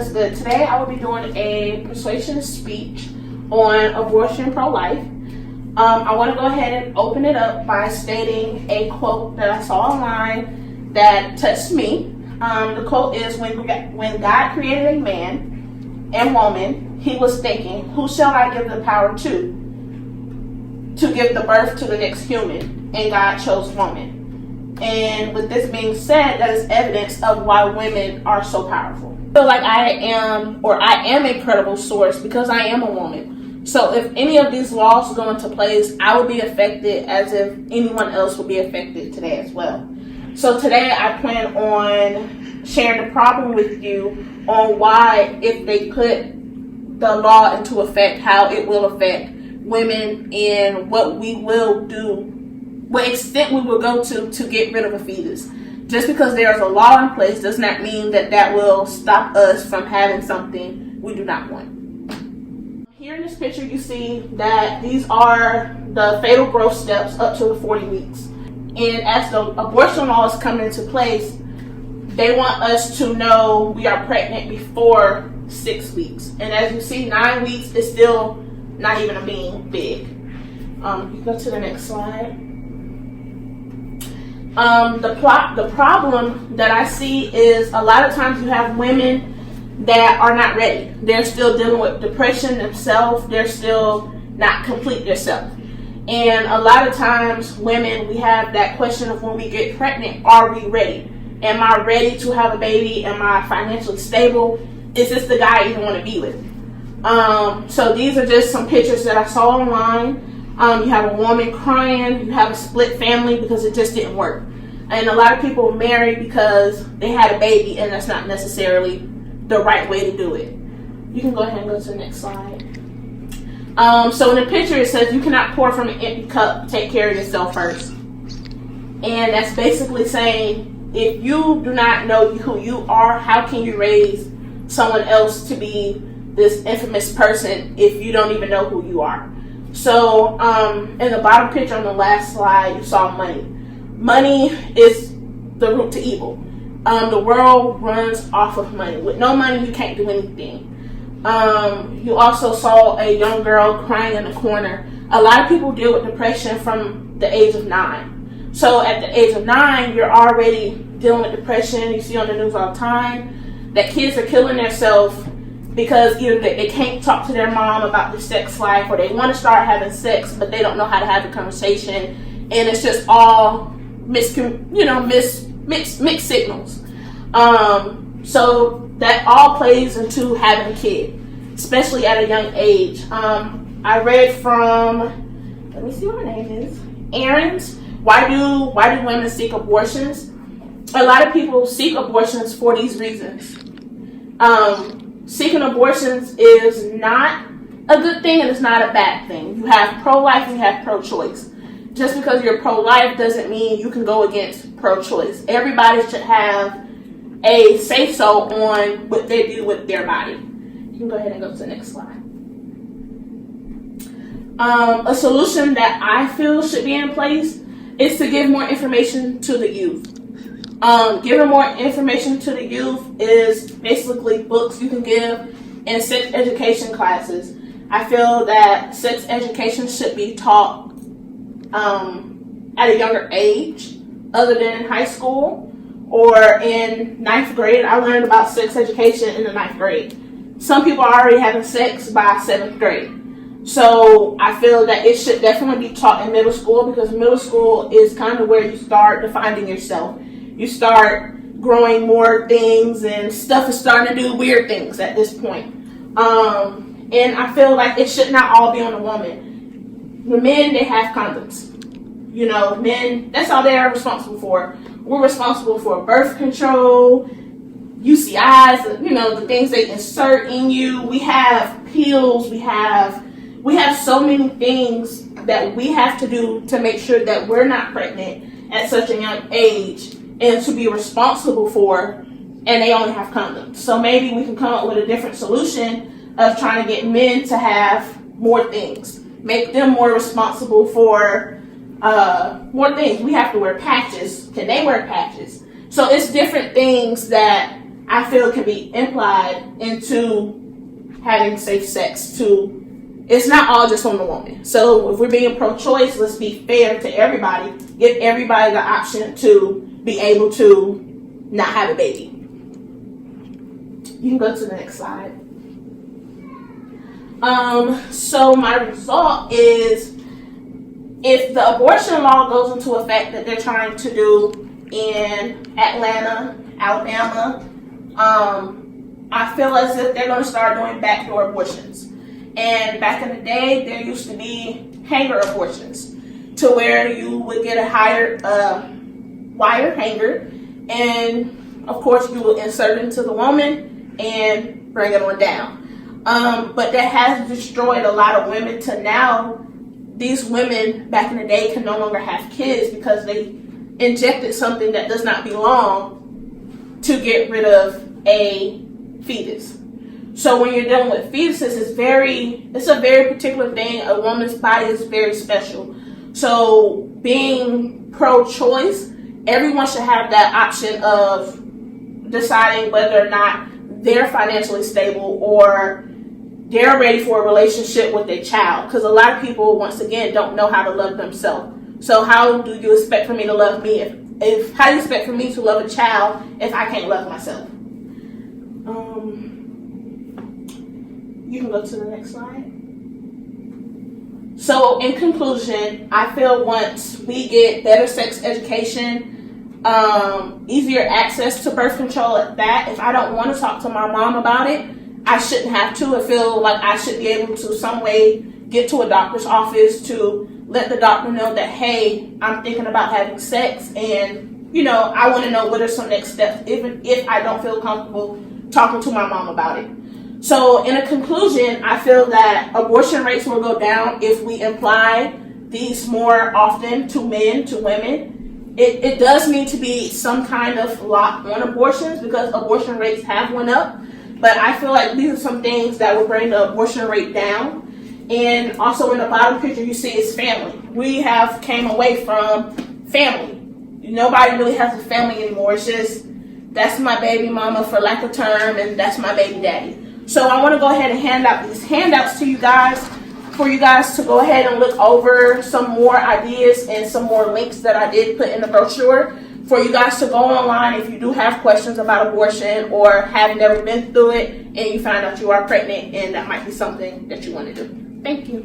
What's good? Today I will be doing a persuasion speech on abortion pro-life. I want to go ahead and open it up by stating a quote that I saw online that touched me. The quote is, when God created a man and woman, he was thinking, who shall I give the power to give the birth to the next human? And God chose woman. And with this being said, that is evidence of why women are so powerful. I feel like I am a credible source because I am a woman. So if any of these laws go into place, I would be affected as if anyone else would be affected today as well. So today I plan on sharing the problem with you on why, if they put the law into effect, how it will affect women and what we will do, what extent we will go to get rid of a fetus. Just because there is a law in place does not mean that that will stop us from having something we do not want. Here in this picture you see that these are the fatal growth steps up to the 40 weeks. And as the abortion laws come into place, they want us to know we are pregnant before 6 weeks. And as you see, 9 weeks is still not even a being big. You go to the next slide. The problem that I see is a lot of times you have women that are not ready. They're still dealing with depression themselves. They're still not complete themselves. And a lot of times women, we have that question of when we get pregnant, are we ready? Am I ready to have a baby? Am I financially stable? Is this the guy I even want to be with? So these are just some pictures that I saw online. You have a woman crying, you have a split family because it just didn't work. And a lot of people marry because they had a baby, and that's not necessarily the right way to do it. You can go ahead and go to the next slide. So in the picture it says you cannot pour from an empty cup, take care of yourself first. And that's basically saying, if you do not know who you are, how can you raise someone else to be this infamous person if you don't even know who you are? So in the bottom picture on the last slide, you saw money. Money is the root to evil. The world runs off of money. With no money, you can't do anything. You also saw a young girl crying in the corner. A lot of people deal with depression from the age of 9. So at the age of 9, you're already dealing with depression. You see on the news all the time that kids are killing themselves because either they can't talk to their mom about the sex life, or they want to start having sex, but they don't know how to have a conversation. And it's just all mixed signals. So that all plays into having a kid, especially at a young age. I read from, let me see what her name is, Aaron's, Why do women seek abortions? A lot of people seek abortions for these reasons. Seeking abortions is not a good thing and it's not a bad thing. You have pro-life and you have pro-choice. Just because you're pro-life doesn't mean you can go against pro-choice. Everybody should have a say-so on what they do with their body. You can go ahead and go to the next slide. A solution that I feel should be in place is to give more information to the youth. Giving more information to the youth is basically books you can give and sex education classes. I feel that sex education should be taught at a younger age other than in high school or in 9th grade. I learned about sex education in the 9th grade. Some people are already having sex by 7th grade. So I feel that it should definitely be taught in middle school, because middle school is kind of where you start defining yourself. You start growing more things and stuff is starting to do weird things at this point. And I feel like it should not all be on the woman. The men, they have condoms. You know, men, that's all they are responsible for. We're responsible for birth control, UCIs, you know, the things they insert in you. We have pills, we have so many things that we have to do to make sure that we're not pregnant at such a young age and to be responsible for, and they only have condoms. So maybe we can come up with a different solution of trying to get men to have more things, make them more responsible for more things. We have to wear patches. Can they wear patches? So it's different things that I feel can be implied into having safe sex. It's not all just on the woman. So if we're being pro-choice, let's be fair to everybody. Give everybody the option to be able to not have a baby. You can go to the next slide. So my result is, if the abortion law goes into effect that they're trying to do in Atlanta, Alabama, I feel as if they're going to start doing backdoor abortions. And back in the day, there used to be hanger abortions, to where you would get a wire hanger, and of course you will insert it into the woman and bring it on down. But that has destroyed a lot of women to now. These women back in the day can no longer have kids because they injected something that does not belong to get rid of a fetus. So when you're dealing with fetuses, it's a very particular thing. A woman's body is very special. So being pro-choice, everyone should have that option of deciding whether or not they're financially stable or they're ready for a relationship with their child. Because a lot of people, once again, don't know how to love themselves. So how do you expect for me to love me how do you expect for me to love a child if I can't love myself? You can go to the next slide. So in conclusion, I feel once we get better sex education, easier access to birth control at that, if I don't want to talk to my mom about it, I shouldn't have to. I feel like I should be able to some way get to a doctor's office to let the doctor know that, hey, I'm thinking about having sex, and I want to know what are some next steps, even if I don't feel comfortable talking to my mom about it. So in a conclusion, I feel that abortion rates will go down if we apply these more often to men, to women. It does need to be some kind of lock on abortions because abortion rates have went up. But I feel like these are some things that will bring the abortion rate down. And also in the bottom picture you see is family. We have came away from family. Nobody really has a family anymore. It's just, that's my baby mama for lack of term, and that's my baby daddy. So I want to go ahead and hand out these handouts to you guys, for you guys to go ahead and look over some more ideas and some more links that I did put in the brochure, for you guys to go online if you do have questions about abortion or have never been through it and you find out you are pregnant and that might be something that you want to do. Thank you.